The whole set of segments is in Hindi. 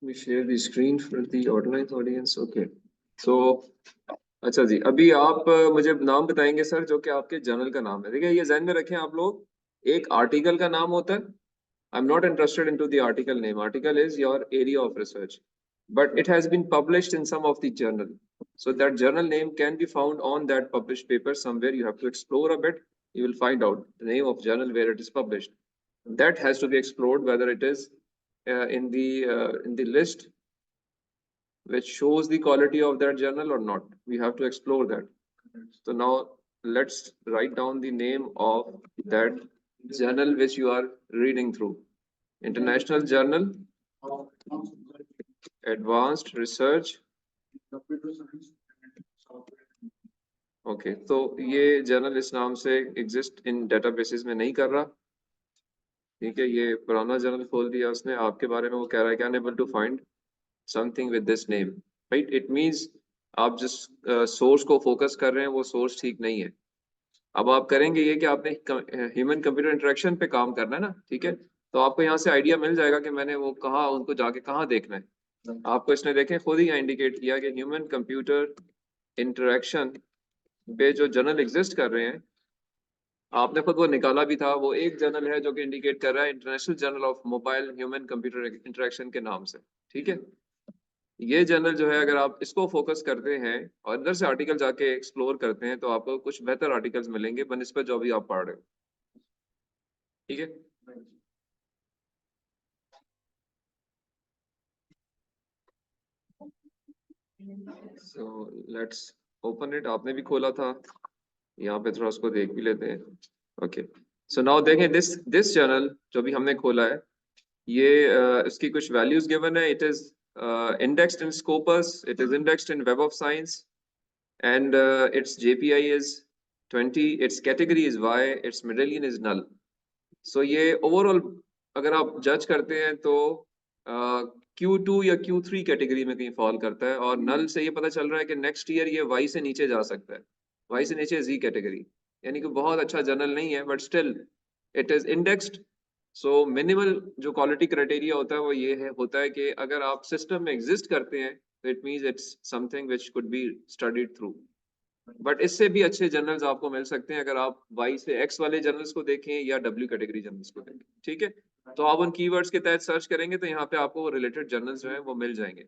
We share the screen for the online audience. Okay. So अच्छा जी, अभी आप मुझे नाम बताएंगे सर जो कि आपके जर्नल का नाम है। देखिए ये ध्यान में रखें आप लोग, एक आर्टिकल का नाम होता है। I am not interested into the article name. Article is your area of research, but it has been published in some of the journal. So that journal name can be found on that published paper somewhere. You have to explore a bit. You will find out the name of journal where it is published. That has to be explored whether it is in the list which shows the quality of that journal or not. We have to explore that. So now let's write down the name of that journal which you are reading through. International Journal, Advanced Research. Okay तो ये जर्नल इस नाम से एग्जिस्ट इन डेटाबेसेस में नहीं कर रहा। ठीक है, ये पुराना जर्नल खोल दिया उसने, आपके बारे में वो कह रहा है कि unable to find something with this name. Right, it means आप जिस सोर्स को फोकस कर रहे हैं वो सोर्स ठीक नहीं है। अब आप करेंगे ये कि आपने ह्यूमन कंप्यूटर इंटरेक्शन पे काम करना है ना, ठीक है, तो आपको यहाँ से आइडिया मिल जाएगा कि मैंने वो कहाँ, उनको जाके कहाँ देखना है। आपको इसने देखें खुद ही यहाँ इंडिकेट किया कि ह्यूमन कंप्यूटर इंटरेक्शन पे जो जर्नल एग्जिस्ट कर रहे हैं, आपने खुद वो निकाला भी था, वो एक जर्नल है जो कि इंडिकेट कर रहा है international journal of mobile human computer interaction के नाम से। ठीक है, ये जर्नल जो है अगर आप इसको फोकस करते हैं और इधर से आर्टिकल जाके एक्सप्लोर करते हैं तो आपको कुछ बेहतर आर्टिकल्स मिलेंगे बनिस्बत जो भी आप पढ़ रहे हो। ठीक है, सो लेट्स ओपन इट। आपने भी खोला था, यहाँ पे थोड़ा उसको देख भी लेते हैं। ओके, सो नाउ देखें दिस दिस जर्नल जो भी हमने खोला है, ये इसकी कुछ वैल्यूज गिवन है। It is indexed in Scopus, it is indexed in Web of Science, and its JPI is 20, its category is Y, its Mendelian is null. So ये ओवरऑल अगर आप जज करते हैं तो Q2 या Q3 कैटेगरी में कहीं फॉल करता है, और नल से ये पता चल रहा है कि नेक्स्ट ईयर ये Y से नीचे जा सकता है, Y से नीचे Z कैटेगरी, यानी कि बहुत अच्छा जर्नल नहीं है, but still it is indexed. So minimal जो क्वालिटी क्राइटेरिया होता है वो ये है, होता है कि अगर आप सिस्टम में एग्जिस्ट करते हैं तो it means it's something which could be studied through. But इससे भी अच्छे जर्नल्स आपको मिल सकते हैं अगर आप वाई से एक्स वाले जर्नल्स को देखें या डब्ल्यू कैटेगरी जर्नल्स को देखें। ठीक है, तो आप उन कीवर्ड्स के तहत सर्च करेंगे तो यहाँ पे आपको रिलेटेड जर्नल्स जो है वो मिल जाएंगे।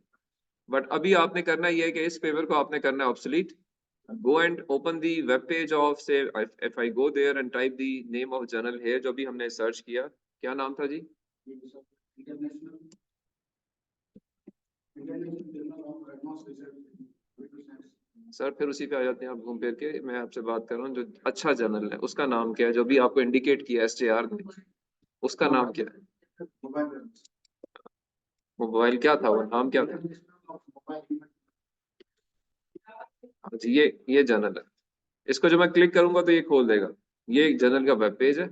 बट अभी आपने करना ये है कि इस पेपर को आपने करना है obsolete. go and open the web page of, say, if I go there and type the name of journal here जो भी हमने सर्च किया, क्या नाम था जी? सर फिर उसी पे आ जाते हैं आप घूम फिर के। मैं आपसे बात कर रहा हूँ जो अच्छा जर्नल है उसका नाम क्या है, जो भी आपको इंडिकेट किया SJR ने, उसका नाम क्या है? मोबाइल क्या था, वो नाम क्या था? हाँ जी, ये जर्नल है। इसको जो मैं क्लिक करूंगा तो ये खोल देगा, ये एक जर्नल का वेब पेज है।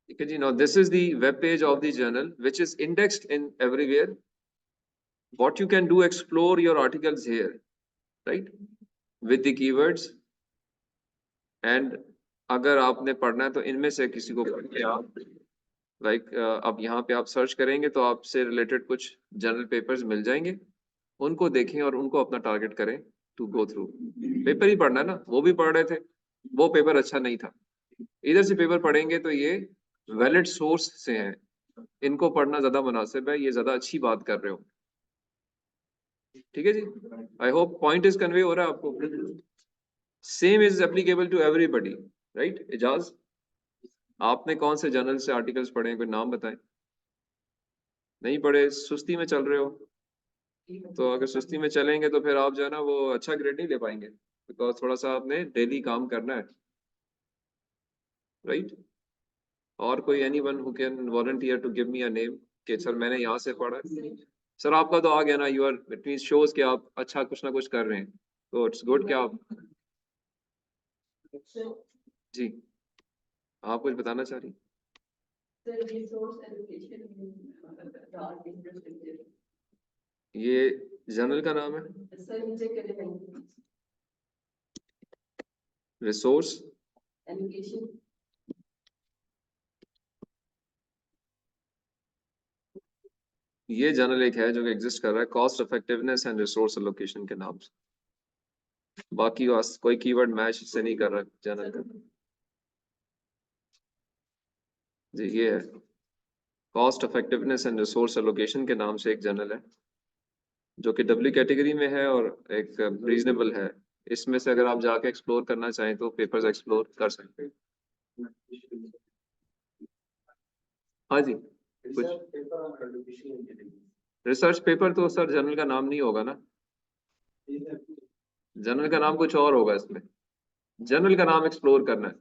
ठीक है जी, now this is the web page of the journal which is indexed in everywhere. What you can do, explore your articles here, right, with the keywords, and अगर आपने पढ़ना है तो इनमें से किसी को पढ़ के आप अब यहाँ पे आप सर्च करेंगे तो आपसे रिलेटेड कुछ जर्नल पेपर्स मिल जाएंगे, उनको देखें और उनको अपना टारगेट करें टू गो थ्रू। पेपर ही पढ़ना है ना, वो भी पढ़ रहे थे, वो पेपर अच्छा नहीं था। इधर से पेपर पढ़ेंगे तो ये वैलिड सोर्स से हैं, इनको पढ़ना ज्यादा मुनासिब है, ये ज्यादा अच्छी बात कर रहे हो। ठीक है जी, I hope point is convey हो रहा है आपको। Same is applicable to everybody, right? Ijaz, आपने कौन से जर्नल से आर्टिकल्स पढ़े हैं, कोई नाम बताएं। नहीं पढ़े, सुस्ती में चल रहे हो, तो अगर सुस्ती में चलेंगे तो फिर आप जो है ना वो अच्छा ग्रेड नहीं ले पाएंगे, बिकॉज थोड़ा सा आपने डेली काम करना है, राइट? और कोई anyone who can volunteer to give me a name कि सर मैंने यहाँ से पढ़ा है। सर आपका तो आ गया ना, you are, it means shows कि आप अच्छा कुछ ना कुछ कर रहे हैं, तो इट्स गुड। क्या आप जी, आप कुछ बताना चाह रही? ये जर्नल का नाम है। रिसोर्स एलोकेशन, ये जर्नल एक है जो कि एग्जिस्ट कर रहा है cost effectiveness and resource allocation के नाम से। बाकी कोई कीवर्ड मैच से नहीं कर रहा जर्नल का। जी ये है cost effectiveness and resource allocation के नाम से एक जर्नल है जो कि डब्ल्यू कैटेगरी में है और एक रीजनेबल है। इसमें से अगर आप जाके एक्सप्लोर करना चाहें तो पेपर्स एक्सप्लोर कर सकते हैं। हाँ जी कुछ रिसर्च पेपर तो सर जर्नल का नाम नहीं होगा ना, जर्नल का नाम कुछ और होगा इसमें। जर्नल का नाम एक्सप्लोर करना है।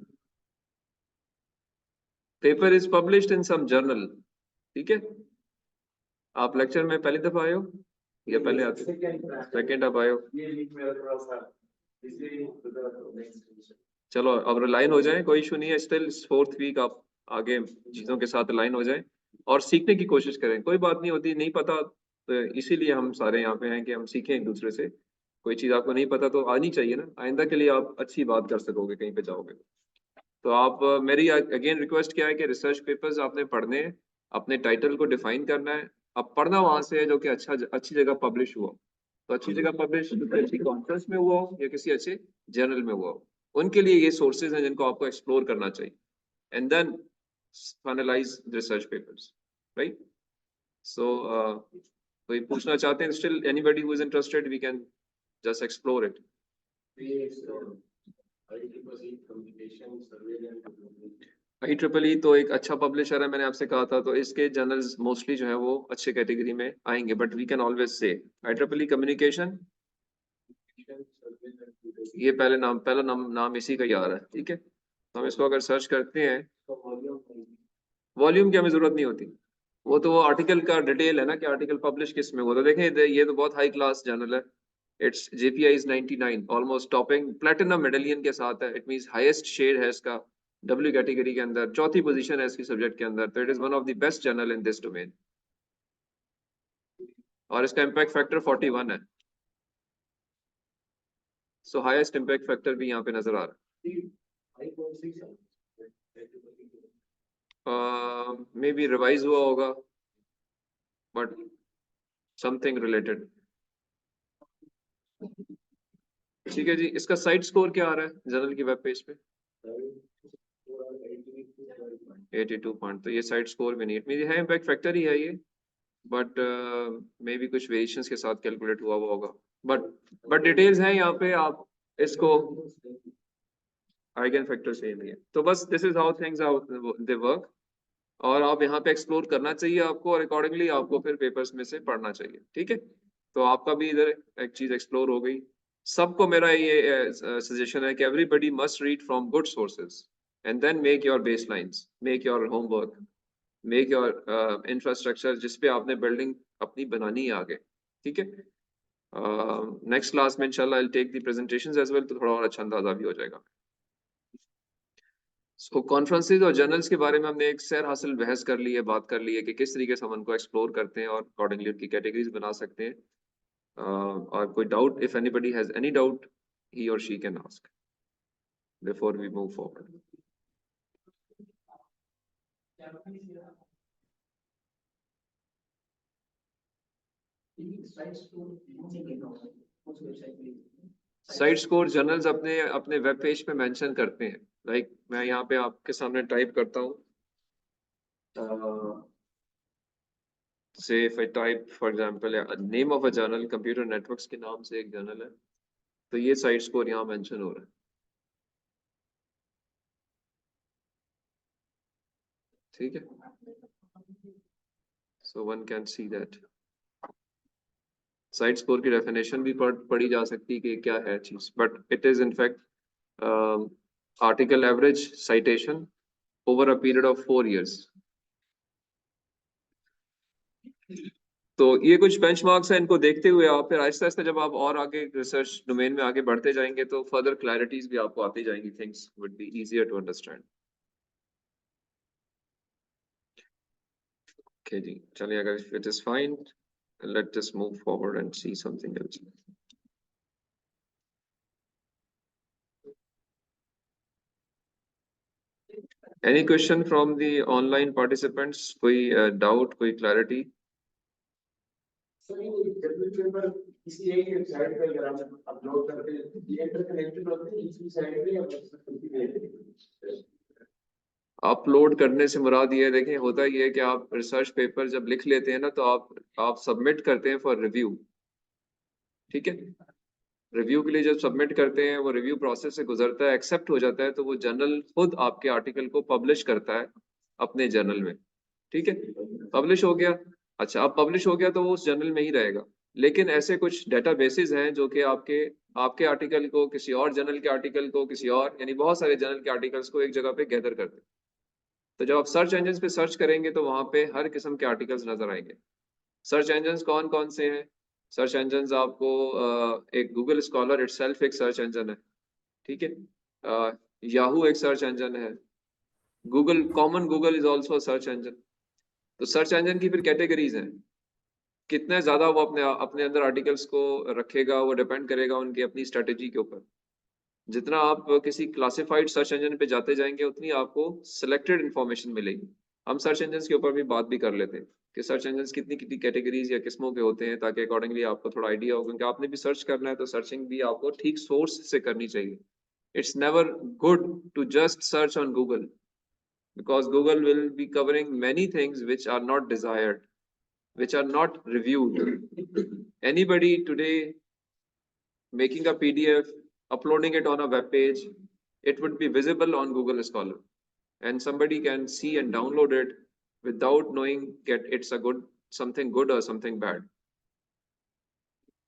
Paper is published in some journal, ठीक है। आप लेक्चर में पहली दफा आए हो या पहले आते सेकेंड आप आए हो? चलो अब लाइन हो जाए, कोई इशू नहीं है। स्टिल 4th वीक आप आगे चीजों के साथ लाइन हो जाए और सीखने की कोशिश करें। कोई बात नहीं होती, नहीं पता तो इसीलिए हम सारे यहाँ पे हैं कि हम सीखें एक दूसरे से। कोई चीज आपको नहीं पता तो आनी चाहिए ना, आइंदा के लिए आप अच्छी बात कर सकोगे कहीं पे जाओगे। तो आप मेरी अगेन रिक्वेस्ट क्या है कि रिसर्च पेपर्स आपने पढ़ने हैं, अपने टाइटल को डिफाइन करना है। अब पढ़ना वहां से है जो कि अच्छी जगह पब्लिश हुआ। तो अच्छी जगह पब्लिश अच्छी कॉन्फ्रेंस में हुआ हो या किसी अच्छे जर्नल में हुआ हो, उनके लिए ये सोर्सेज हैं जिनको आपको एक्सप्लोर करना चाहिए and then finalize research papers, right. So कोई पूछना चाहते हैं? Still anybody who is interested we can just explore it. IEEE तो एक अच्छा पब्लिशर है, मैंने आपसे कहा था। तो इसके जर्नल्स मोस्टली जो है वो अच्छे कैटेगरी में आएंगे, but we can always say IEEE communication, ये पहला नाम इसी का ही आ रहा है, ठीक है। तो हम इसको अगर सर्च करते हैं, वॉल्यूम की हमें जरूरत नहीं होती। वो तो वो आर्टिकल का डिटेल है ना कि आर्टिकल पब्लिश किस में हुआ। तो देखें ये तो बहुत हाई क्लास जर्नल है। It's JPI is 99, almost topping platinum medallion के साथ है। इट मींस हाईएस्ट शेयर है इसका डब्ल्यू कैटेगरी के अंदर, चौथी पोजीशन है इसकी सब्जेक्ट के अंदर। तो it is one of the best journal in this domain और इसका इम्पैक्ट फैक्टर 41 है। सो हाईएस्ट इम्पैक्ट फैक्टर भी यहाँ पे नजर आ रहा है। मे बी रिवाइज हुआ होगा बट समथिंग रिलेटेड। ठीक है जी, इसका साइट स्कोर क्या आ रहा है जर्नल की वेब पेज पे? 82 पॉइंट। तो ये साइट स्कोर भी नहीं, इट मीन है इम्पैक्ट फैक्टर ही है ये, बट मे बी कुछ वेरिएशंस के साथ कैलकुलेट हुआ होगा। बट डिटेल्स हैं यहाँ पे, आप इसको आइगन फैक्टर सेम ही है। तो बस this is how things they work और आप यहाँ पे एक्सप्लोर करना चाहिए आपको और अकॉर्डिंगली आपको फिर पेपर्स में से पढ़ना चाहिए, ठीक है। तो आपका भी इधर एक चीज एक्सप्लोर हो गई। सबको मेरा ये सजेशन है कि everybody must read from good sources and then make your baselines, make your homework, make your infrastructure जिस पे आपने बिल्डिंग अपनी बनानी है आगे, ठीक है। नेक्स्ट क्लास में इंशाल्लाह I will take the presentations as well, तो थोड़ा और अच्छा अंदाजा भी हो जाएगा। सो कॉन्फ्रेंसेज और जर्नल्स के बारे में हमने एक सैर हासिल बहस कर ली है, बात कर ली है कि किस तरीके से हम उनको एक्सप्लोर करते हैं और अकॉर्डिंगली उनकी कैटेगरीज बना सकते हैं। और कोई doubt, if anybody has any doubt he और she can ask before we move forward. Cite score journals अपने अपने वेब पेज पे मेंशन करते हैं। लाइक मैं यहाँ पे आपके सामने टाइप करता हूँ, say if I type for example a name of a journal, computer networks के नाम से एक जर्नल है, तो ये साइट स्कोर यहाँ मेंशन हो रहा है, ठीक है। So one can see that site score की डेफिनेशन भी पढ़ी जा सकती है कि क्या है चीज, but it is in fact article average citation over a period of 4 years। तो ये कुछ बेंचमार्क्स हैं, इनको देखते हुए आप फिर आहिस्ता आहिस्ता जब आप और आगे रिसर्च डोमेन में आगे बढ़ते जाएंगे तो फर्दर क्लैरिटीज भी आपको आती जाएंगी, things would be easier to understand. Okay जी, चलिए अगर it is fine let us move forward and see something else. Any question from the online participants? कोई डाउट, कोई क्लैरिटी? सर ये जर्नल पेपर किसी एक वेबसाइट पे अगर हम अपलोड करते हैं ये इंटरकनेक्टेड होते हैं इसी साइट पे या बस अपलोड करने से मुराद ये है, देखें होता ये है कि आप रिसर्च पेपर जब लिख लेते हैं ना तो आप सबमिट करते हैं फॉर रिव्यू। ठीक है, रिव्यू के लिए जब सबमिट करते हैं वो रिव्यू प्रोसेस से गुजरता है, एक्सेप्ट हो जाता है, तो वो जर्नल खुद आपके आर्टिकल को पब्लिश करता है अपने जर्नल में। ठीक है, पब्लिश हो गया। अच्छा, अब पब्लिश हो गया तो वो उस जर्नल में ही रहेगा। लेकिन ऐसे कुछ डेटाबेसेस हैं जो कि आपके आपके आर्टिकल को किसी और जर्नल के आर्टिकल को किसी और, यानी बहुत सारे जर्नल के आर्टिकल्स को एक जगह पे गैदर करते हैं। तो जब आप सर्च इंजन पे सर्च करेंगे तो वहां पे हर किस्म के आर्टिकल्स नजर आएंगे। सर्च इंजन कौन कौन से हैं? सर्च इंजन आपको एक गूगल स्कॉलर इटसेल्फ एक सर्च इंजन है। ठीक है, याहू एक सर्च इंजन है। Google, common Google is also search engine. तो सर्च इंजन की फिर कैटेगरीज हैं। कितने ज्यादा वो अपने अपने अंदर आर्टिकल्स को रखेगा वो डिपेंड करेगा उनकी अपनी स्ट्रेटेजी के ऊपर। जितना आप किसी क्लासिफाइड सर्च इंजन पे जाते जाएंगे उतनी आपको सिलेक्टेड इन्फॉर्मेशन मिलेगी। हम सर्च इंजन के ऊपर भी बात भी कर लेते हैं कि सर्च इंजन कितनी कितनी कैटेगरीज या किस्मों के होते हैं, ताकि अकॉर्डिंगली आपको थोड़ा आइडिया हो, क्योंकि आपने भी सर्च करना है तो सर्चिंग भी आपको ठीक सोर्स से करनी चाहिए। It's never good to just search on Google, because Google will be covering many things which are not desired, which are not reviewed. Anybody today making a PDF, uploading it on a web page, it would be visible on Google Scholar, and somebody can see and download it without knowing that it's a good, something good or something bad,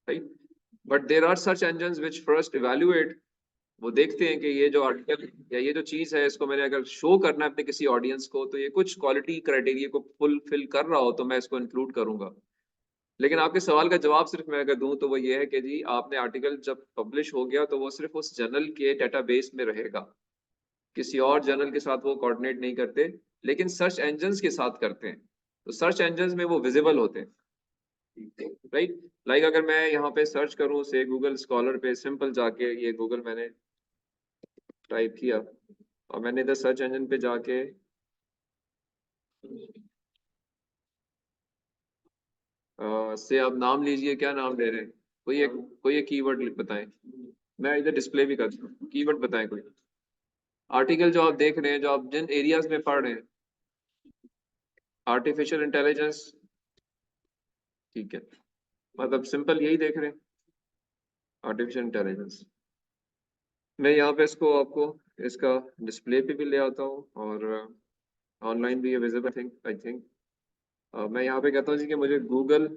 right? But there are such engines which first evaluate, वो देखते हैं कि ये जो आर्टिकल या ये जो चीज है इसको मैंने अगर शो करना है अपने किसी ऑडियंस को तो ये कुछ क्वालिटी क्राइटेरिया को फुलफिल कर रहा हो तो मैं इसको इंक्लूड करूंगा। लेकिन आपके सवाल का जवाब सिर्फ मैं अगर दूं तो वो ये है कि जी आपने आर्टिकल जब पब्लिश हो गया तो वो सिर्फ उस जर्नल के डेटाबेस में रहेगा, किसी और जर्नल के साथ वो कोऑर्डिनेट नहीं करते, लेकिन सर्च इंजन्स के साथ करते हैं। तो सर्च इंजन्स में वो विजिबल होते हैं, राइट? लाइक अगर मैं यहाँ पे सर्च करूँ से गूगल स्कॉलर पे, सिंपल जाके ये गूगल मैंने टाइप किया और मैंने इधर सर्च इंजन पे जाके से आप नाम लीजिए, क्या नाम दे रहे हैं? कोई एक कीवर्ड बताएं, मैं इधर डिस्प्ले भी कर दूं। कीवर्ड बताएं कोई आर्टिकल जो आप देख रहे हैं, जो आप जिन एरियाज में पढ़ रहे हैं। आर्टिफिशियल इंटेलिजेंस, ठीक है, मतलब सिंपल यही देख रहे हैं, आर्टिफिशियल इंटेलिजेंस। मैं यहाँ पे इसको आपको इसका डिस्प्ले पे भी ले आता हूँ और ऑनलाइन भी ये विजिबल थिंक आई थिंक। मैं यहाँ पे कहता हूँ जी कि मुझे गूगल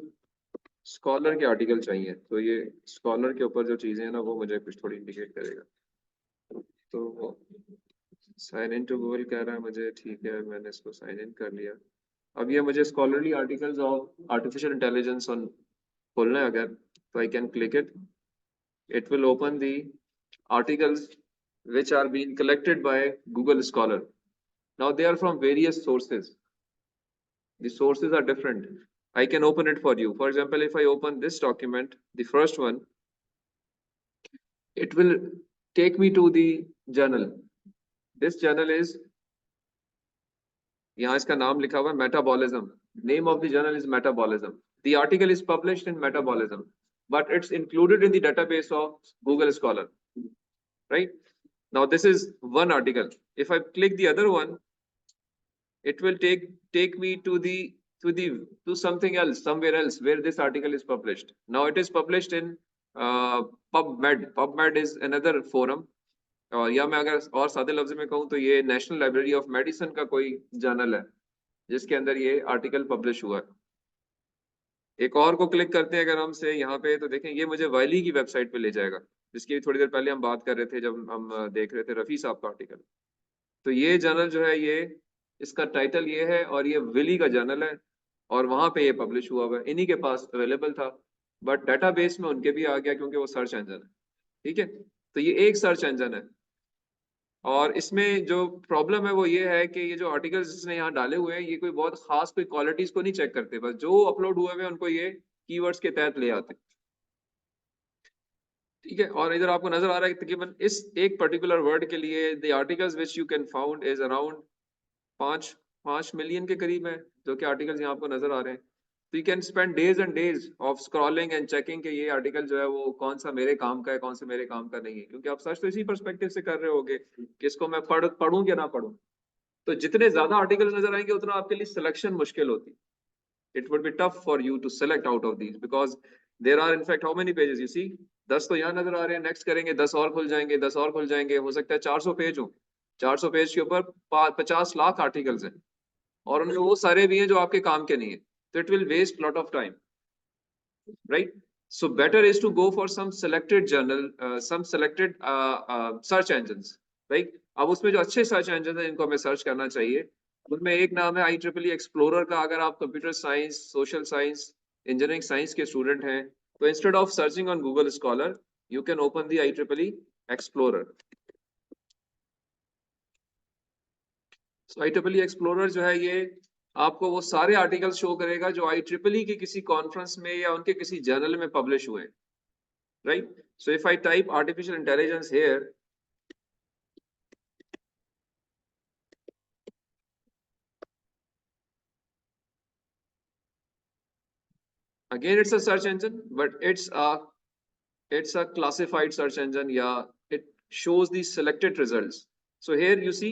स्कॉलर के आर्टिकल चाहिए, तो ये स्कॉलर के ऊपर जो चीज़ें हैं ना वो मुझे कुछ थोड़ी इंडिकेट करेगा। तो साइन इन टू गूगल कह रहा है मुझे, ठीक है, मैंने इसको साइन इन कर लिया। अब ये मुझे scholarly articles of artificial intelligence on खोलना है अगर, तो I can click it, it will open the articles which are being collected by Google Scholar. Now they are from various sources. The sources are different. I can open it for you. For example, if I open this document, the first one, it will take me to the journal. This journal is, यहाँ इसका नाम लिखा हुआ है Metabolism. Name of the journal is Metabolism. The article is published in Metabolism, but it's included in the database of Google Scholar, right? Now this is one article. If I click the other one, it will take me to the to something else, somewhere else where this article is published. Now it is published in PubMed. PubMed is another forum, और या मैं अगर और सादे लफ्ज में कहूँ तो ये नेशनल लाइब्रेरी ऑफ मेडिसिन का कोई जर्नल है जिसके अंदर ये आर्टिकल पब्लिश हुआ है। एक और को क्लिक करते हैं अगर हम से यहाँ पे, तो देखें ये मुझे वाइली की वेबसाइट पे ले जाएगा, जिसकी थोड़ी देर पहले हम बात कर रहे थे जब हम देख रहे थे रफी साहब का आर्टिकल। तो ये जर्नल जो है ये, इसका टाइटल ये है और ये विली का जर्नल है और वहां पे ये पब्लिश हुआ हुआ है, इन्हीं के पास अवेलेबल था, बट डाटाबेस में उनके भी आ गया क्योंकि वो सर्च इंजन है। ठीक है, तो ये एक सर्च इंजन है और इसमें जो प्रॉब्लम है वो ये है कि ये जो आर्टिकल्स इसने यहाँ डाले हुए हैं ये कोई बहुत खास कोई क्वालिटीज को नहीं चेक करते, बस जो अपलोड हुए हैं उनको ये कीवर्ड्स के तहत ले आते हैं। ठीक है, और इधर आपको नजर आ रहा है कि तकरीबन इस एक पर्टिकुलर वर्ड के लिए the articles which you can found is around 5 million के करीब है जो कि आर्टिकल्स यहाँ आपको नजर आ रहे हैं। तो you can spend days and days of scrolling and checking कि ये आर्टिकल जो है वो कौन सा मेरे काम का है, कौन सा मेरे काम का नहीं है, क्योंकि आप सर्च तो इसी पर्सपेक्टिव से कर रहे होगे कि इसको मैं पढ़ूं या ना पढ़ूं। तो जितने ज्यादा आर्टिकल्स नजर आएंगे उतना आपके लिए सिलेक्शन मुश्किल होती है। It would be tough for you to select out of these because there are in fact how many pages you see? 10 तो यहाँ नजर आ रहे हैं, नेक्स्ट करेंगे 10 और खुल जाएंगे, 10 और खुल जाएंगे, हो सकता है 400 पेज हो। 400 पेज के ऊपर 50 लाख आर्टिकल्स हैं और उनमें वो सारे भी हैं जो आपके काम के नहीं है, तो it will waste lot of time, right? So better is to go for some selected journal, some selected search engines, right? अब उसमें जो अच्छे सर्च इंजन है इनको हमें सर्च करना चाहिए। उनमें एक नाम है IEEE एक्सप्लोरर का। अगर आप computer science, social science, engineering science के स्टूडेंट हैं तो instead of searching on Google scholar you can open the IEEE explorer. IEEE explorer जो है ये आपको वो सारे आर्टिकल्स शो करेगा जो IEEE के किसी कॉन्फ्रेंस में या उनके किसी जर्नल में पब्लिश हुए, right? So if I type artificial intelligence here, again it's a search engine but it's a classified search engine. Yeah, it shows the selected results. So here you see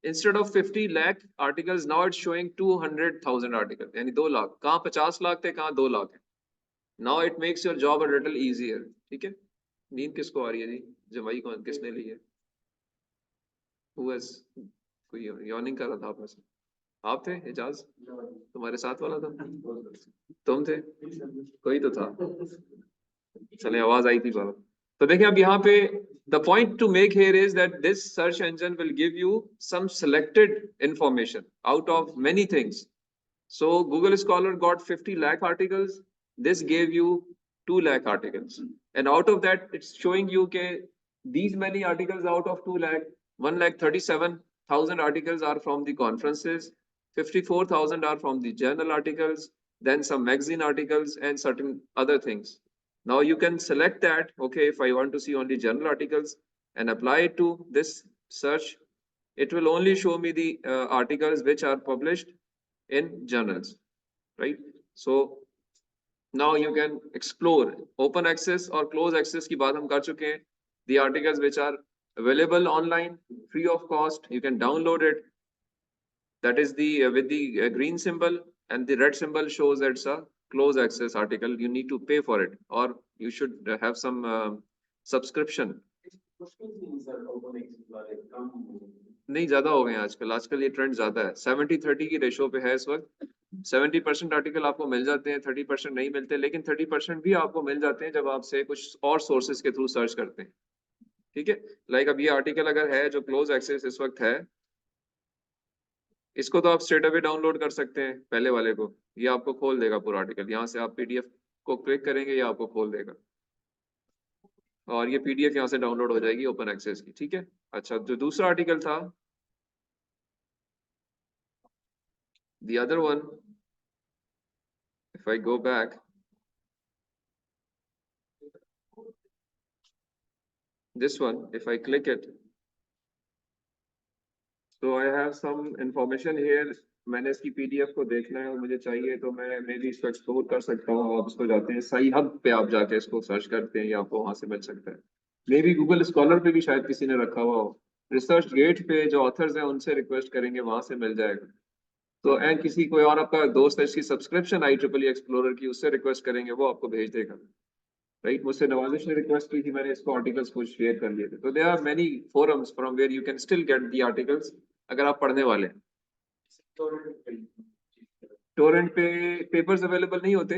instead of 50 lakh articles now it's showing 200,000 articles, यानी 2 लाख। कहाँ 50 लाख थे, कहाँ 2 लाख है। Now it makes your job a little easier। ठीक है? नींद किसको आ रही है जी? जमाई कौन, किसने ली है? Who has कोई yawning कर रहा था आप में से? आप थे एजाज? तुम्हारे साथ वाला था? तुम थे? कोई तो था। चले, आवाज आई थी बाबा। तो देखिए अब यहाँ पे the point to make here is that this search engine will give you some selected information out of many things. So Google Scholar got 50 lakh articles. This gave you 2 lakh articles. And out of that, it's showing you that these many articles out of 2 lakh, 1,37,000 articles are from the conferences, 54,000 are from the journal articles, then some magazine articles and certain other things. Now you can select that, okay, if I want to see only journal articles and apply it to this search, it will only show me the articles which are published in journals, right? So now you can explore open access or close access की बात हम कर चुके हैं। The articles which are available online free of cost, you can download it. That is the with the green symbol, and the red symbol shows that it's a close access article. You need to pay for it or you should have some subscription. नहीं, ज्यादा हो गए हैं आजकल। आजकल ये ट्रेंड ज्यादा है, 70-30 की रेशो पे है इस वक्त। 70% आर्टिकल आपको मिल जाते हैं, 30% नहीं मिलते, लेकिन 30% भी आपको मिल जाते हैं जब आपसे कुछ और सोर्सेज के थ्रू सर्च करते हैं। ठीक है, लाइक अब ये आर्टिकल अगर है जो क्लोज एक्सेस इस वक्त है, इसको तो आप स्ट्रेट अवे डाउनलोड कर सकते हैं, पहले वाले को। ये आपको खोल देगा पूरा आर्टिकल, यहाँ से आप PDF को क्लिक करेंगे, ये आपको खोल देगा और ये PDF यहाँ से डाउनलोड हो जाएगी ओपन एक्सेस की। ठीक है, अच्छा, जो दूसरा आर्टिकल था, the other one, if I go back, this one, if I click it, so I have some information here. मैंने इसकी PDF को देखना है और मुझे चाहिए तो मैं मेरी इसको एक्सप्लोर कर सकता हूँ। आप इसको जाते हैं सही हब पे, आप जाके इसको सर्च करते हैं, या आपको वहां से मिल सकता है। मे भी गूगल स्कॉलर पे भी शायद किसी ने रखा हुआ हो। रिसर्च गेट पे जो ऑथर्स हैं उनसे रिक्वेस्ट करेंगे, वहां से मिल जाएगा। तो एंड किसी कोई और आपका दोस्त है इसकी सब्सक्रिप्शन IEEE एक्सप्लोरर की, उससे रिक्वेस्ट करेंगे, वो आपको भेज देगा, राइट? मुझसे नवाजिश ने रिक्वेस्ट की थी, मैंने इसको आर्टिकल्स कुछ शेयर कर लिए थे। तो there are many forums from where you can still get the articles अगर आप पढ़ने वाले हैं। टोरेंट पे पेपर्स अवेलेबल नहीं होते,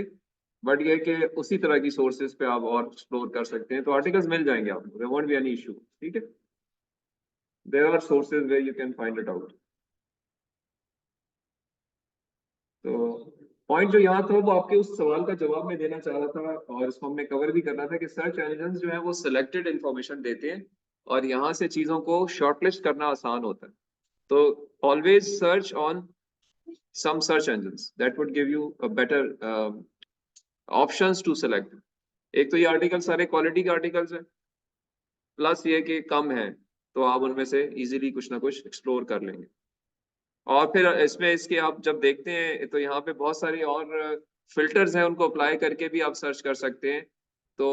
बट ये कि उसी तरह की सोर्सेज पे आप और एक्सप्लोर कर सकते हैं, तो आर्टिकल्स मिल जाएंगे आपको, there won't be any issue. ठीक है, there are sources where you can find it out. तो पॉइंट जो यहाँ था वो आपके उस सवाल का जवाब में देना चाह रहा था, और इसको हमने कवर भी करना था कि सर्च इंजन्स जो है वो सिलेक्टेड इंफॉर्मेशन देते हैं और यहाँ से चीजों को शॉर्टलिस्ट करना आसान होता है। तो always search on some search engines that would give you a better options to select. एक तो ये आर्टिकल सारे क्वालिटी के आर्टिकल्स हैं, प्लस ये कि कम है, तो आप उनमें से इजीली कुछ ना कुछ एक्सप्लोर कर लेंगे। और फिर इसमें इसके आप जब देखते हैं तो यहाँ पे बहुत सारी और फिल्टर्स हैं, उनको अप्लाई करके भी आप सर्च कर सकते हैं। तो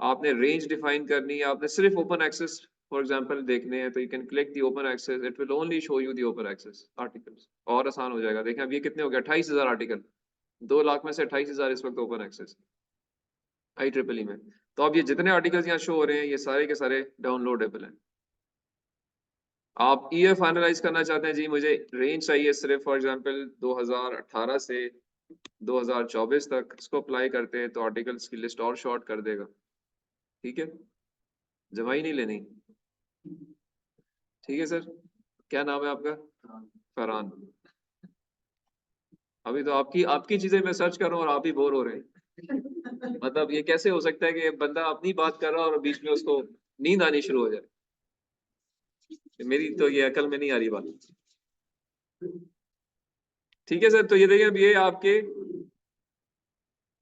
आपने रेंज डिफाइन करनी है, आपने सिर्फ ओपन एक्सेस फॉर एग्जांपल देखने हैं, तो you can click the open access, it will only show you the open access articles. और आसान हो जाएगा। देखें अब ये कितने हो गए, 28,000 आर्टिकल, 2 लाख में से 28,000 इस वक्त ओपन एक्सेस IEEE में। तो अब ये जितने आर्टिकल्स यहाँ शो हो रहे हैं ये सारे के सारे डाउनलोडेबल हैं। आप ईयर फाइनलाइज करना चाहते हैं, जी मुझे रेंज चाहिए सिर्फ फॉर एग्जांपल 2018 से 2024 तक, इसको अप्लाई करते हैं तो आर्टिकल्स की लिस्ट और शॉर्ट कर देगा। ठीक है, जमाई नहीं लेनी। ठीक है सर, क्या नाम है आपका? फरहान। अभी तो आपकी आपकी चीजें मैं सर्च कर रहा हूँ और आप ही बोर हो रहे हैं। मतलब ये कैसे हो सकता है कि बंदा अपनी बात कर रहा है और बीच में उसको नींद आनी शुरू हो जाए? मेरी तो ये अकल में नहीं आ रही बात। ठीक है सर, तो ये देखिए अब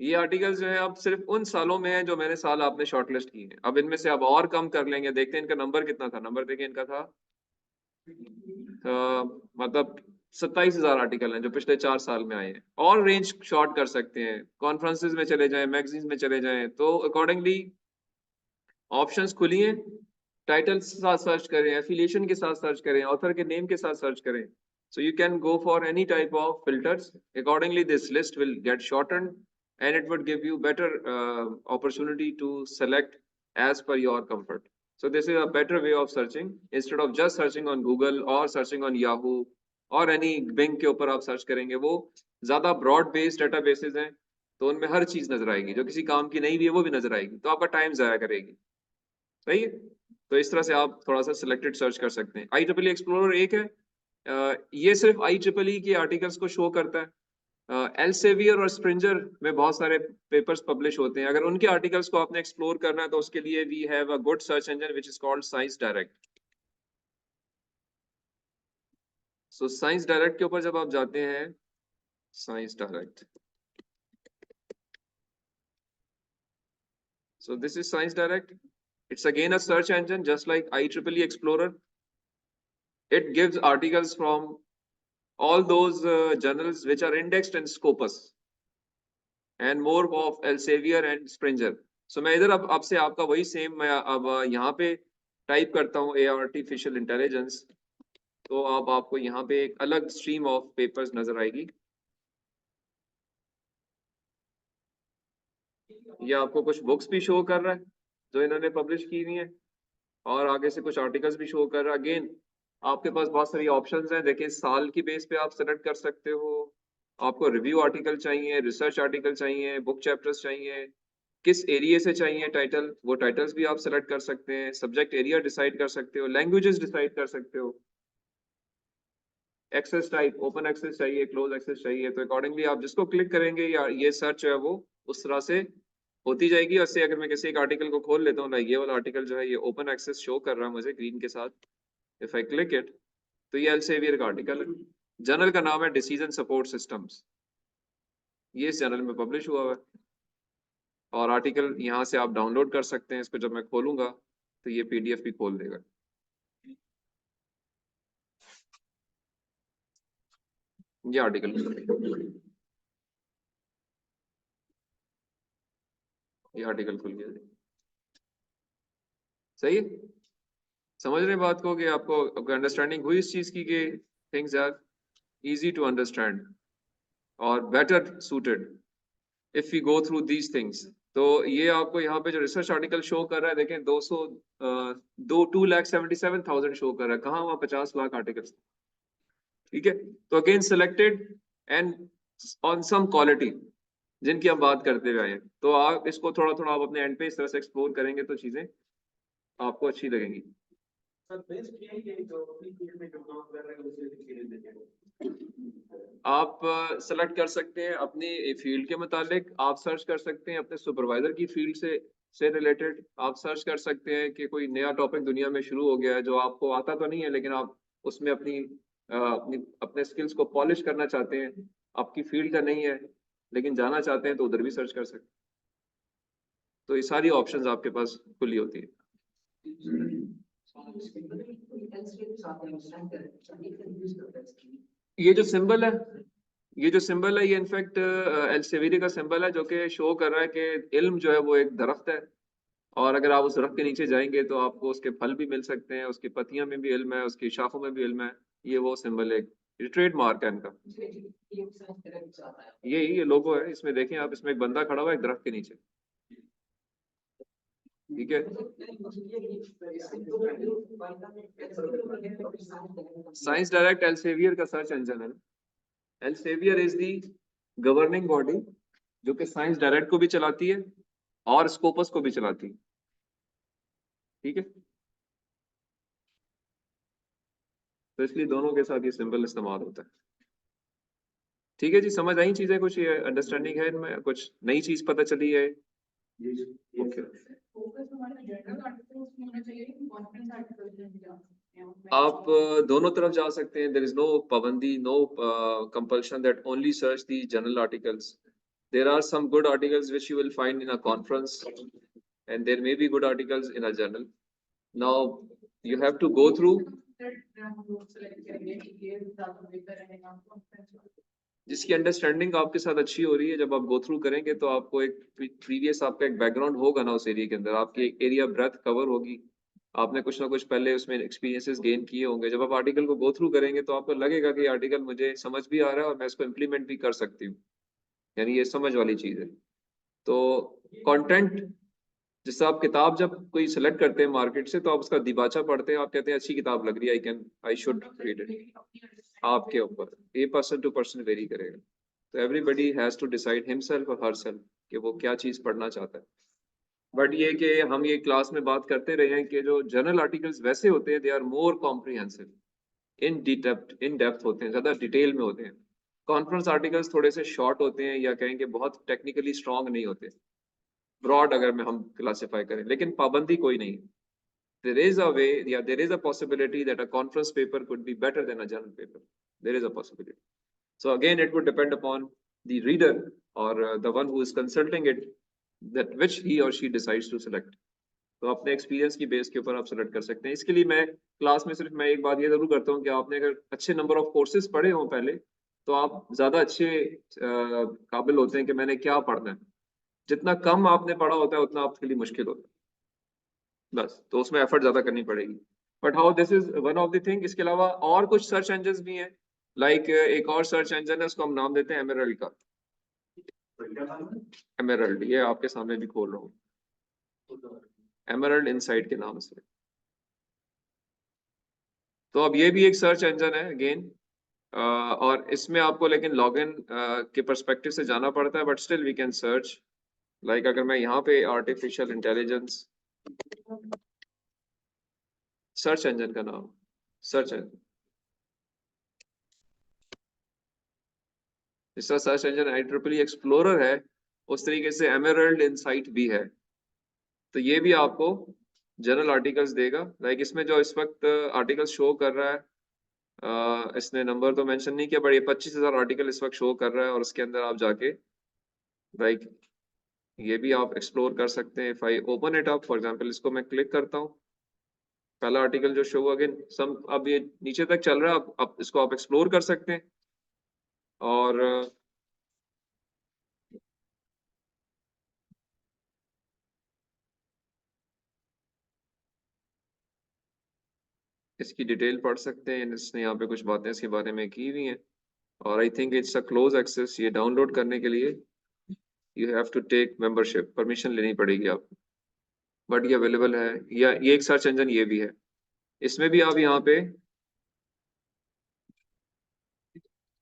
ये आर्टिकल्स जो है अब सिर्फ उन सालों में है जो मैंने साल आपने शॉर्टलिस्ट किए हैं। अब इनमें से अब और कम कर लेंगे, देखते हैं इनका नंबर कितना था। नंबर देखिए इनका था मतलब 27,000 आर्टिकल हैं जो पिछले 4 साल में आए हैं। और रेंज शॉर्ट कर सकते हैं, कॉन्फ्रेंसेज में चले जाएं, मैगजीन्स में चले जाएं, तो अकॉर्डिंगली ऑप्शंस खुली हैं। टाइटल के साथ सर्च करें, एफिलिएशन के साथ सर्च करें, ऑथर के नेम के साथ सर्च करें। So you can go for any type of filters. Accordingly, this list will get shortened and it would give you better opportunity to select as per your comfort. So this is a better way of searching instead of just searching on Google or searching on Yahoo or any Bing के ऊपर आप सर्च करेंगे, वो ज्यादा ब्रॉड बेस्ड डेटाबेसेस हैं, तो उनमें हर चीज नजर आएगी, जो किसी काम की नहीं भी है वो भी नजर आएगी, तो आपका टाइम जाया करेगी। सही है, तो इस तरह से आप थोड़ा सा सिलेक्टेड सर्च कर सकते हैं। IEEE एक्सप्लोरर एक है, ये सिर्फ IEEE के आर्टिकल्स को शो करता है। एल्सेवियर और स्प्रिंजर में बहुत सारे पेपर्स पब्लिश होते हैं। अगर उनके आर्टिकल्स को आपने एक्सप्लोर करना है तो उसके लिए we have a good search engine which is called Science Direct. So Science Direct के ऊपर जब आप जाते हैं, Science Direct, so this is science direct. It's again a search engine just like IEEE explorer. It gives articles from all those journals which are indexed in Scopus and more of Elsevier and Springer. So मैं इधर अब आपसे आपका वही सेम मैं अब यहाँ पे टाइप करता हूँ आर्टिफिशियल इंटेलिजेंस, तो अब आपको यहाँ पे एक अलग स्ट्रीम ऑफ पेपर्स नजर आएगी। ये आपको कुछ बुक्स भी शो कर रहा है जो इन्होंने पब्लिश की हुई है, और आगे से कुछ आर्टिकल्स भी शो कर रहा है। अगेन आपके पास बहुत सारी ऑप्शंस हैं, देखिए साल की बेस पे आप सेलेक्ट कर सकते हो। आपको रिव्यू आर्टिकल चाहिए, रिसर्च आर्टिकल चाहिए, बुक चैप्टर्स चाहिए, किस एरिया से चाहिए टाइटल, वो टाइटल्स भी आप सेलेक्ट कर सकते हैं। सब्जेक्ट एरिया डिसाइड कर सकते हो, लैंग्वेजेस डिसाइड कर सकते हो, एक्सेस टाइप ओपन एक्सेस चाहिए, क्लोज एक्सेस चाहिए, तो अकॉर्डिंगली आप जिसको क्लिक करेंगे या ये सर्च है वो उस तरह से होती जाएगी। वैसे अगर मैं किसी एक आर्टिकल को खोल लेता हूँ ना, ये वाला आर्टिकल जो है ये ओपन एक्सेस शो कर रहा है मुझे ग्रीन के साथ, इफ आई क्लिक इट तो ये एल्सेवियर का आर्टिकल है। जर्नल का नाम है डिसीजन सपोर्ट सिस्टम्स, ये इस जर्नल में पब्लिश हुआ है। और आर्टिकल यहाँ से आप डाउनलोड कर सकते हैं, इसको जब मैं खोलूंगा तो ये PDF भी खोल देगा। ये आर्टिकल ये आर्टिकल खुल गया। सही है, समझ रहे हैं बात को कि आपको अंडरस्टैंडिंग हुई इस चीज की कि things are easy to understand और better suited if you go through these things. तो ये आपको यहाँ पे जो रिसर्च आर्टिकल शो कर रहा है, देखें 2,77,000 शो कर रहा है, कहाँ हुआ 50 लाख आर्टिकल्स। ठीक है, तो again selected and on some quality जिनकी हम बात करते हुए आए हैं, तो आप इसको थोड़ा थोड़ा आप अपने एंड पे इस तरह से एक्सप्लोर करेंगे तो चीजें आपको अच्छी लगेंगी। सर बेस्ट यही है जो अपनी फील्ड में जो काम कर रहे हैं उसे सीरीज देखें। आप सेलेक्ट कर सकते हैं अपनी फील्ड के मुतालिक, आप सर्च कर सकते हैं अपने सुपरवाइजर की फील्ड से रिलेटेड, आप सर्च कर सकते हैं कि कोई नया टॉपिक दुनिया में शुरू हो गया है जो आपको आता तो नहीं है लेकिन आप उसमें अपने स्किल्स को पॉलिश करना चाहते हैं, आपकी फील्ड का नहीं है लेकिन जाना चाहते हैं, तो उधर भी सर्च कर सकते हैं। तो ये सारी ऑप्शंस आपके पास खुली होती है। ये जो सिंबल है, ये इनफैक्ट एल्सेवियरी का सिंबल है, जो कि शो कर रहा है कि इल्म जो है वो एक दरख्त है, और अगर आप उस दरख्त के नीचे जाएंगे तो आपको उसके फल भी मिल सकते हैं, उसकी पत्तियां में भी इल्म है, उसकी शाखों में भी इल्म है। ये वो सिंबल है, ये ट्रेड मार्क है इनका। ये लोगो है, इसमें देखें आप, इसमें एक बंदा खड़ा हुआ है एक दरख्त के नीचे, ठीक है। साइंस डायरेक्ट एल्सेवियर का सर्च इंजन है। Elsevier is the governing body जो कि साइंस डायरेक्ट को भी चलाती है और स्कोपस को भी चलाती है, ठीक है। तो इसलिए दोनों के साथ ये सिंबल इस्तेमाल होता है। ठीक है जी, समझ आई चीजें, कुछ ये अंडरस्टैंडिंग है इनमें, कुछ नई चीज पता चली है? ओके। आप दोनों तरफ जा सकते हैं, देर इज नो पाबंदी, no compulsion that only search the journal articles. There are some good articles which you will find in a conference, and there may be good articles in a journal. Now you have to go through, जिसकी अंडरस्टैंडिंग आपके साथ अच्छी हो रही है, जब आप गो थ्रू करेंगे तो आपको एक प्रीवियस आपका एक बैकग्राउंड होगा ना उस एरिया के अंदर, आपकी एक एरिया ब्रेथ कवर होगी, आपने कुछ ना कुछ पहले उसमें एक्सपीरियंसेस गेन किए होंगे। जब आप आर्टिकल को गो थ्रू करेंगे तो आपको लगेगा कि आर्टिकल मुझे समझ भी आ रहा है और मैं इसको इम्प्लीमेंट भी कर सकती हूँ, यानी ये समझ वाली चीज है। तो कंटेंट, जैसे आप किताब जब कोई सिलेक्ट करते हैं मार्केट से, तो आप उसका दिबाचा पढ़ते हैं, आप कहते हैं अच्छी किताब लग रही है, आई शुड रीड इट। आपके ऊपर ये पर्सन टू पर्सन वेरी करेगा, तो everybody has to decide himself और हरसेल्फ कि वो क्या चीज पढ़ना चाहता है। बट ये कि हम ये क्लास में बात करते रहे हैं कि जो जर्नल आर्टिकल्स वैसे होते हैं, they are more comprehensive, in depth होते हैं, ज्यादा डिटेल में होते हैं। कॉन्फ्रेंस आर्टिकल्स थोड़े से शॉर्ट होते हैं, या कहेंगे बहुत टेक्निकली स्ट्रांग नहीं होते, ब्रॉड अगर में हम क्लासिफाई करें, लेकिन पाबंदी कोई नहीं। there is a way, yeah, there is a possibility that a conference paper could be better than a journal paper. There is a possibility. So again, it would depend upon the reader or the one who is consulting it, that which he or she decides to select. तो अपने एक्सपीरियंस की बेस के ऊपर आप सेलेक्ट कर सकते हैं। इसके लिए मैं क्लास में सिर्फ मैं एक बात ये जरूर करता हूँ कि आपने अगर अच्छे नंबर ऑफ कोर्सेज पढ़े हों पहले, तो आप ज्यादा अच्छे काबिल होते हैं कि मैंने क्या पढ़ना है। जितना कम आपने पढ़ा होता है उतना आपके लिए मुश्किल होता है, बस, तो उसमें एफर्ट ज्यादा करनी पड़ेगी। But how this is one of the thing. इसके अलावा और कुछ सर्च इंजन भी हैं, लाइक एक और सर्च इंजन है, उसको हम नाम देते हैं एमरल्ड का। एमरल्ड, ये आपके सामने भी खोल रहा हूँ, एमरल्ड इनसाइट के नाम से। तो अब ये भी एक सर्च इंजन है अगेन, और इसमें आपको लेकिन लॉगिन के परस्पेक्टिव से जाना पड़ता है, but still we can search. Like अगर मैं यहाँ पे आर्टिफिशियल इंटेलिजेंस, सर्च इंजन का नाम, सर्च इंजन, जिस तरह सर्च इंजन IEEE एक्सप्लोरर है, उस तरीके से एमरल्ड इनसाइट भी है। तो ये भी आपको जनरल आर्टिकल्स देगा। लाइक इसमें जो इस वक्त आर्टिकल शो कर रहा है, इसने नंबर तो मेंशन नहीं किया, बट ये 25,000 आर्टिकल इस वक्त शो कर रहा है, और उसके अंदर आप जाके लाइक ये भी आप एक्सप्लोर कर सकते हैं। If I open it up, for example इसको मैं क्लिक करता हूँ, पहला आर्टिकल जो शो अगेन सम, अब ये नीचे तक चल रहा है, अब इसको आप एक्सप्लोर कर सकते हैं। और इसकी डिटेल पढ़ सकते हैं, इसने यहाँ पे कुछ बातें इसके बारे में की हुई हैं, और I think it's a close access. ये डाउनलोड करने के लिए you have to take membership, permission लेनी पड़ेगी आपको, बट ये अवेलेबल है। या ये एक सर्च इंजन ये भी है, इसमें भी आप यहाँ पे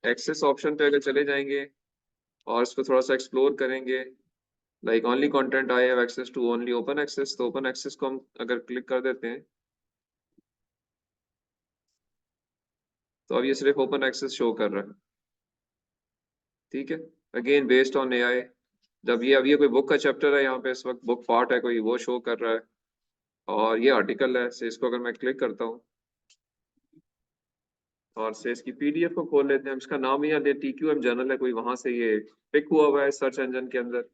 एक्सेस ऑप्शन पे अगर चले जाएंगे और इसको थोड़ा सा एक्सप्लोर करेंगे, like only content I have access to only open access, तो ओपन एक्सेस को हम अगर क्लिक कर देते हैं तो अब ये सिर्फ ओपन एक्सेस शो कर रहा है, ठीक है। अगेन बेस्ड ऑन AI, जब ये अब ये कोई बुक का चैप्टर है, यहाँ पे इस वक्त बुक पार्ट है कोई, वो शो कर रहा है, और ये आर्टिकल है। से इसको अगर मैं क्लिक करता हूँ और से इसकी PDF को खोल लेते हैं, इसका नाम ही यहाँ TQM जर्नल है कोई, वहां से ये पिक हुआ हुआ है सर्च इंजन के अंदर,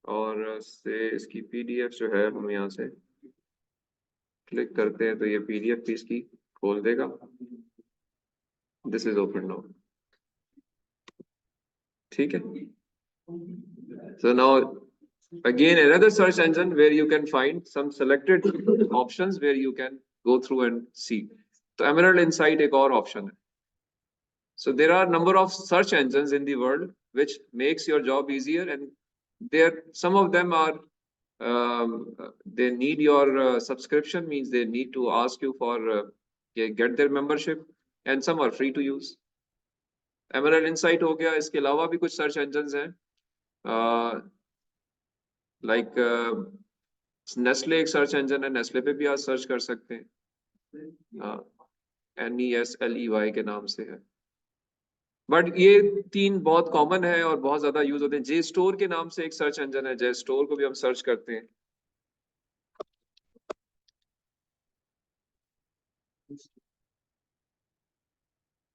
और से इसकी PDF जो है हम यहाँ से क्लिक करते हैं तो ये PDF भी इसकी खोल देगा। This is open now. ठीक है? So now again another search engine where you can find some selected options where you can go through and see. तो Emerald Insight एक और option है. So there are number of search engines in the world which makes your job easier, and there some of them are they need your subscription, means they need to ask you for get their membership, and some are free to use. Emerald Insight हो गया. इसके अलावा भी कुछ सर्च engines हैं, like Nestle एक सर्च इंजन है. Nestle पे भी आप सर्च कर सकते हैं. NESLEY के नाम से है. बट ये तीन बहुत कॉमन है और बहुत ज्यादा यूज होते हैं. जे स्टोर के नाम से एक सर्च इंजन है. जे स्टोर को भी हम सर्च करते हैं.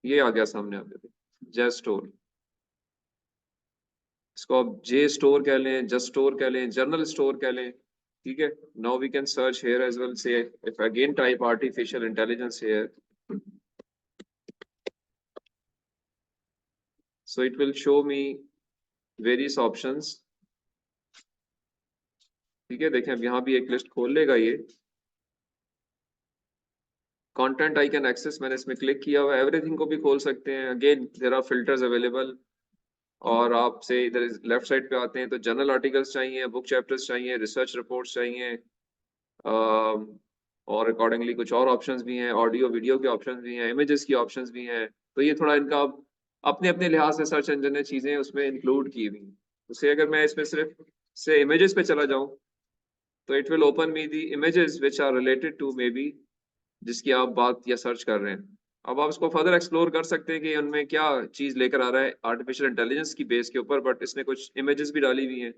ये आ गया सामने आपके, जे स्टोर. इसको आप जे स्टोर कह लें, जस्ट स्टोर कह लें, जर्नल स्टोर कह लें. ठीक है. Now we can search here as well. Say if again type artificial intelligence here, so it will show me various options. ठीक है. देखें अब यहाँ भी एक लिस्ट खोल लेगा ये. कंटेंट आई कैन एक्सेस, मैंने इसमें क्लिक किया हुआ. एवरीथिंग को भी खोल सकते हैं. Again there are filters available. और आपसे इधर लेफ्ट साइड पे आते हैं तो जर्नल आर्टिकल्स चाहिए, बुक चैप्टर्स चाहिए, रिसर्च रिपोर्ट्स चाहिए, और अकॉर्डिंगली कुछ और ऑप्शंस भी हैं. ऑडियो वीडियो के ऑप्शंस भी हैं, इमेजेस की ऑप्शंस भी हैं. तो ये थोड़ा इनका अपने अपने लिहाज से सर्च इंजन ने चीजें उसमें इंक्लूड की हुई. उसे अगर मैं इसमें सिर्फ से इमेजेस पे चला जाऊं तो it will open me the images which are related to maybe जिसकी आप बात या सर्च कर रहे हैं. अब आप इसको फर्दर एक्सप्लोर कर सकते हैं कि उनमें क्या चीज लेकर आ रहा है आर्टिफिशियल इंटेलिजेंस की बेस के ऊपर. बट इसने कुछ इमेजेस भी डाली हुई हैं,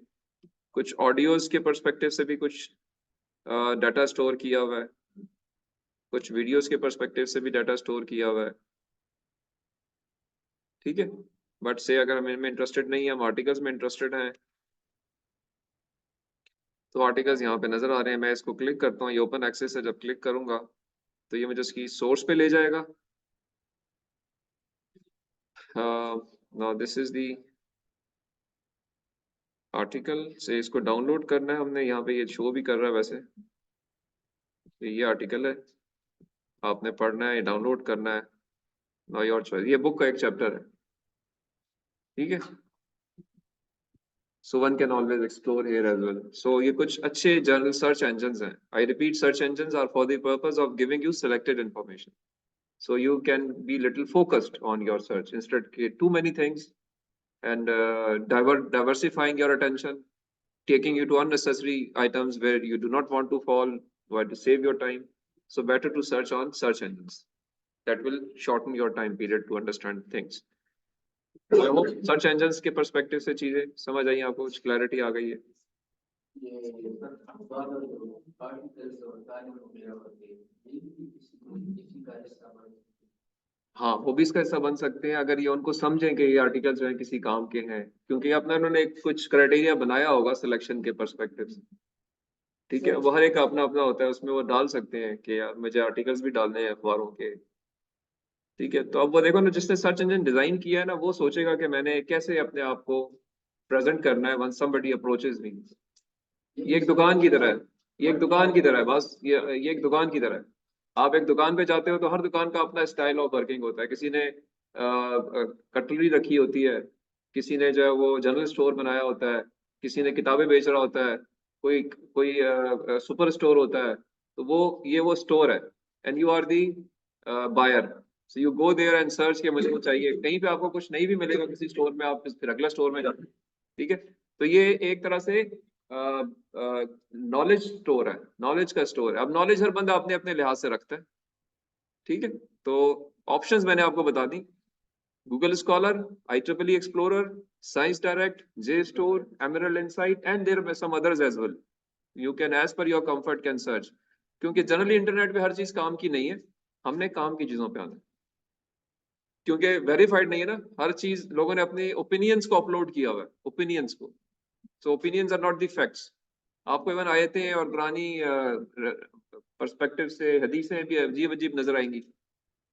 कुछ ऑडियोज के पर्सपेक्टिव से भी कुछ डाटा स्टोर किया हुआ है, कुछ वीडियोस के पर्सपेक्टिव से भी डाटा स्टोर किया हुआ है. ठीक है. बट से अगर हम इनमें इंटरेस्टेड नहीं है, हम आर्टिकल्स में इंटरेस्टेड हैं, तो आर्टिकल्स यहाँ पे नजर आ रहे हैं. मैं इसको क्लिक करता हूँ. ये ओपन एक्सेस है. जब क्लिक करूंगा तो ये मुझे इसकी सोर्स पे ले जाएगा. Now this is the article. से इसको डाउनलोड करना है हमने. यहाँ पे ये शो भी कर रहा है वैसे. तो ये आर्टिकल है, आपने पढ़ना है, डाउनलोड करना है. Now your choice. ये बुक का एक चैप्टर है. ठीक है. So one can always explore here as well. So ये कुछ अच्छे journal search engines हैं. I repeat, search engines are for the purpose of giving you selected information. So you can be little focused on your search instead of too many things, and diversifying your attention, taking you to unnecessary items where you do not want to fall, want to save your time. So better to search on search engines. That will shorten your time period to understand things. Search engines के पर्सपेक्टिव से चीजें समझ आई आपको, कुछ क्लैरिटी आ गई है. हाँ, वो भी इसका हिस्सा बन सकते हैं अगर ये उनको समझें कि ये आर्टिकल जो है किसी काम के हैं, क्योंकि अपना उन्होंने कुछ क्राइटेरिया बनाया होगा सिलेक्शन के पर्सपेक्टिव से. ठीक है. वो हर एक का अपना अपना होता है. उसमें वो डाल सकते हैं कि यार मुझे आर्टिकल्स भी डालने हैं अखबारों के. ठीक है. तो अब वो देखो ना, जिसने सर्च इंजन डिजाइन किया है ना, वो सोचेगा कि मैंने कैसे अपने आप को प्रेजेंट करना है. वन समबडी अप्रोचेस मी. ये एक दुकान की तरह है. ये एक दुकान की तरह है. बस ये एक दुकान की तरह है. आप एक दुकान पे जाते हो तो हर दुकान का अपना स्टाइल ऑफ वर्किंग होता है. किसी ने कटलरी रखी होती है, किसी ने जो है वो जनरल स्टोर बनाया होता है, किसी ने किताबें बेच रहा होता है, कोई कोई सुपर स्टोर होता है. तो वो स्टोर है, and you are the buyer. So you go there and search के मुझे वो चाहिए. कहीं पे आपको कुछ नहीं भी मिलेगा किसी स्टोर में, आप फिर अगला स्टोर में जाते हैं. ठीक है. तो ये एक तरह से नॉलेज स्टोर है, नॉलेज का स्टोर है. अब नॉलेज हर बंदा अपने अपने लिहाज से रखता है. ठीक है. तो ऑप्शंस मैंने आपको बता दी. Google Scholar, IEEE Explorer, Science Direct, JSTOR, Emerald Insight, and there are some others as well. You can as per your comfort can search, क्योंकि जनरली इंटरनेट पे हर चीज काम की नहीं है. हमने काम की चीजों पे आना है, क्योंकि वेरीफाइड नहीं है ना हर चीज. लोगों ने अपने ओपिनियंस को अपलोड किया हुआ है, ओपिनियंस को. So opinions are not the facts. आपको इवन आयतें और कुरानी पर्सपेक्टिव से हदीसें भी अजीब अजीब नजर आएंगी.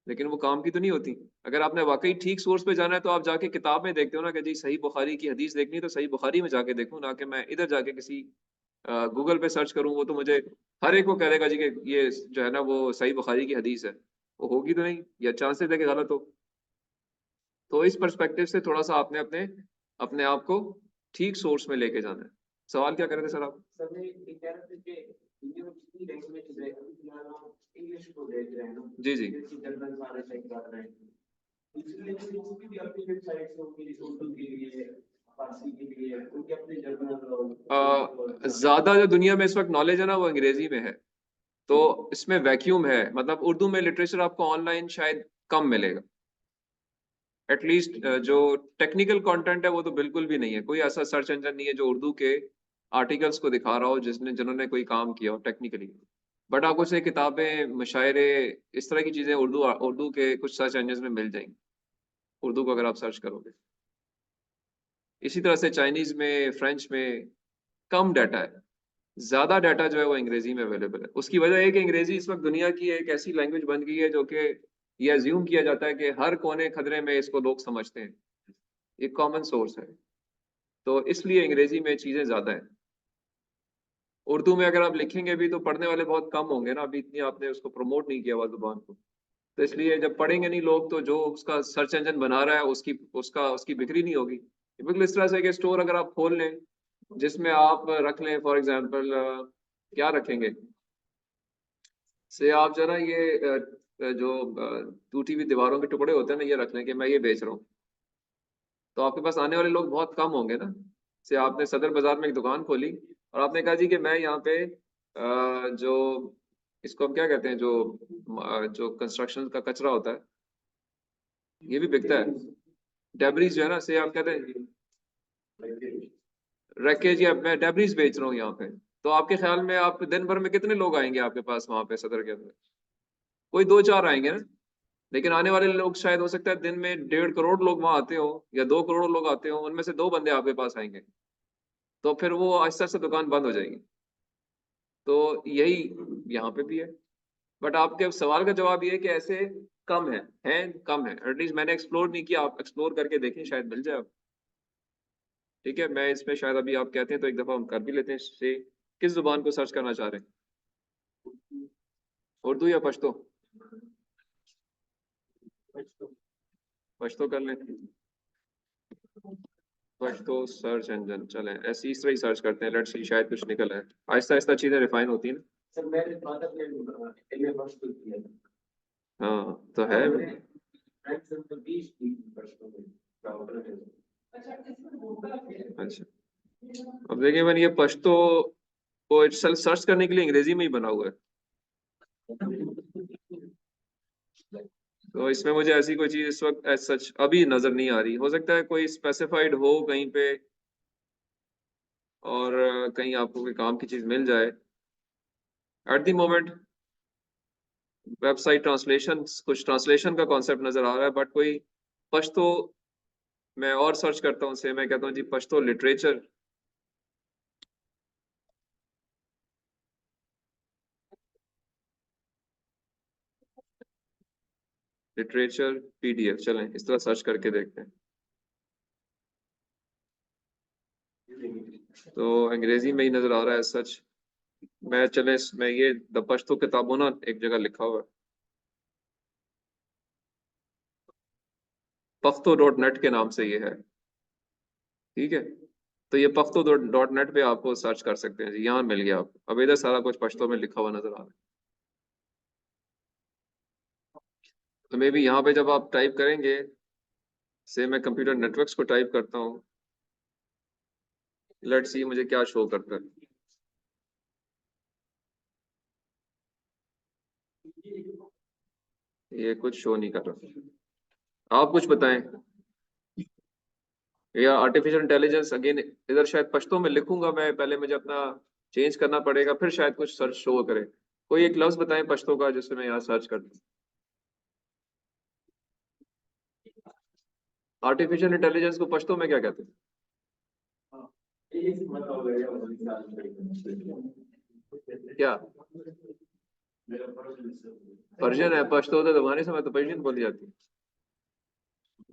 लेकिन वो काम की तो नहीं होती। अगर आपने वाकई ठीक सोर्स पे जाना है तो आप जाके किताब में देखते हो ना कि जी सही बुखारी की हदीस देखनी है तो सही बुखारी में जाके देखूं, ना कि मैं इधर जाके किसी गूगल पे सर्च करूं। वो तो मुझे हर एक को कह देगा जी कि ये जो है ना वो सही बुखारी की हदीस है, वो होगी तो नहीं, या चांसेस है कि गलत हो। तो इस पर्सपेक्टिव से थोड़ा सा आपने अपने अपने आप को ठीक सोर्स में लेके जाना है। सवाल क्या कर रहे थे सर आप? सर मैं ये कह रहा था कि इंडिया में कितनी लैंग्वेज है, अभी फिलहाल हम इंग्लिश को देख रहे हैं ना, जी जी। जैसे जर्नल सारे चेक कर रहे हैं, दूसरी लैंग्वेज की भी अपनी वेबसाइट्स होंगी, उर्दू के लिए, फारसी के लिए उनके अपने जर्नल। ज्यादा जो दुनिया में इस वक्त नॉलेज है ना वो अंग्रेजी में है, तो इसमें वैक्यूम है। मतलब उर्दू में लिटरेचर आपको ऑनलाइन शायद कम मिलेगा। एटलीस्ट जो टेक्निकल कंटेंट है वो तो बिल्कुल भी नहीं है। कोई ऐसा सर्च इंजन नहीं है जो उर्दू के आर्टिकल्स को दिखा रहा हो जिन्होंने कोई काम किया हो टेक्निकली। बट आपको से किताबें, मुशायरे, इस तरह की चीजें उर्दू उर्दू के कुछ सर्च इंजन में मिल जाएंगी, उर्दू को अगर आप सर्च करोगे। इसी तरह से चाइनीज में, फ्रेंच में कम डाटा है, ज्यादा डाटा जो है वो अंग्रेजी में अवेलेबल है। उसकी वजह है कि अंग्रेजी इस वक्त दुनिया की एक ऐसी लैंग्वेज बन गई है जो कि ये अज्यूम किया जाता है कि हर कोने खदरे में इसको लोग समझते हैं, ये कॉमन सोर्स है। तो इसलिए अंग्रेजी में चीजें ज्यादा हैं। उर्दू में अगर आप लिखेंगे भी तो पढ़ने वाले बहुत कम होंगे ना, अभी इतनी आपने उसको प्रमोट नहीं किया हुआ जुबान को। तो इसलिए जब पढ़ेंगे नहीं लोग तो जो उसका सर्च इंजन बना रहा है उसकी उसकी बिक्री नहीं होगी। बिल्कुल इस तरह से कि स्टोर अगर आप खोल लें जिसमें आप रख लें, फॉर एग्जांपल क्या रखेंगे, से आप जरा ये जो टूटी हुई दीवारों के टुकड़े होते हैं ना, ये रख लें कि मैं ये बेच रहा हूँ, तो आपके पास आने वाले लोग बहुत कम होंगे ना। से आपने सदर बाजार में एक दुकान खोली और आपने कहा जी कि मैं यहाँ पे जो इसको हम क्या कहते हैं, जो कंस्ट्रक्शन का कचरा होता है, ये भी बिकता है, डेब्रीज जो है ना, से आप कहते हैं रैकेज, या मैं डेब्रीज बेच रहा हूँ यहाँ पे। तो आपके ख्याल में आप दिन भर में कितने लोग आएंगे आपके पास वहां पे सदर के अंदर? कोई दो चार आएंगे ना। लेकिन आने वाले लोग शायद हो सकता है दिन में 1.5 करोड़ लोग वहां आते हो या 2 करोड़ लोग आते हो, उनमें से 2 बंदे आपके पास आएंगे, तो फिर वो आहिस्ता आहिस्ता दुकान बंद हो जाएगी। तो यही यहाँ पे भी है। बट आपके सवाल का जवाब ये है कि ऐसे कम है कम है। एटलीस्ट मैंने एक्सप्लोर नहीं किया, आप एक्सप्लोर करके देखें, शायद मिल जाए। ठीक है, मैं इसमें शायद अभी आप कहते हैं तो एक दफा हम कर भी लेते हैं से। किस जुबान को सर्च करना चाह रहे हैं, उर्दू या पश्तो? पश्तो कर लें। पश्तो सर्च इंजन चलें, ऐसे इस तरह ही सर्च करते हैं, लेट्स सी शायद कुछ निकल है। आहिस्ता आहिस्ता चीजें रिफाइन होती हैं सर मेरे फादर ने एमए फर्स्ट किया था, ना। हाँ तो है। फ्रेंड्स उनको 20 की फर्स्ट में डॉक्टर है। अच्छा, अब देखिए मैंने ये पश्तो को सर्च करने के लिए अंग्रेजी में ही बना हुआ है, तो इसमें मुझे ऐसी कोई चीज इस वक्त एज सच अभी नजर नहीं आ रही। हो सकता है कोई स्पेसिफाइड हो कहीं पे और कहीं आपको कोई काम की चीज मिल जाए। At the moment website translation, कुछ ट्रांसलेशन का कॉन्सेप्ट नजर आ रहा है, बट कोई पश्तो मैं और सर्च करता हूँ, से मैं कहता हूँ जी पश्तो लिटरेचर। लिटरेचर पीडीएफ, चलें इस तरह सर्च करके देखते हैं। तो अंग्रेजी में ही नजर आ रहा है सच। मैं चले मैं ये द पश्तो किताबों ना एक जगह लिखा हुआ है, पख्तो.net के नाम से ये है। ठीक है, तो ये पख्तो.net पे आपको सर्च कर सकते हैं जी, यहाँ मिल गया आपको। अब इधर सारा कुछ पश्तो में लिखा हुआ नजर आ रहा है। तो मे बी यहाँ पे जब आप टाइप करेंगे, से मैं कंप्यूटर नेटवर्क्स को टाइप करता हूँ, लेट्स सी मुझे क्या शो करता है। ये कुछ शो नहीं कर रहा, आप कुछ बताएं। या आर्टिफिशियल इंटेलिजेंस अगेन, इधर शायद पश्तो में लिखूंगा मैं, पहले मुझे अपना चेंज करना पड़ेगा, फिर शायद कुछ सर्च शो करे। कोई एक लफ्ज बताएं पश्तो का जिससे मैं यहाँ सर्च कर दूं। आर्टिफिशियल इंटेलिजेंस को पश्तो में क्या कहते हैं? क्या? मेरा पर्शियन से पर्शियन है, पश्तो तो तुम्हारे समय तो पर्शियन बोली जाती है।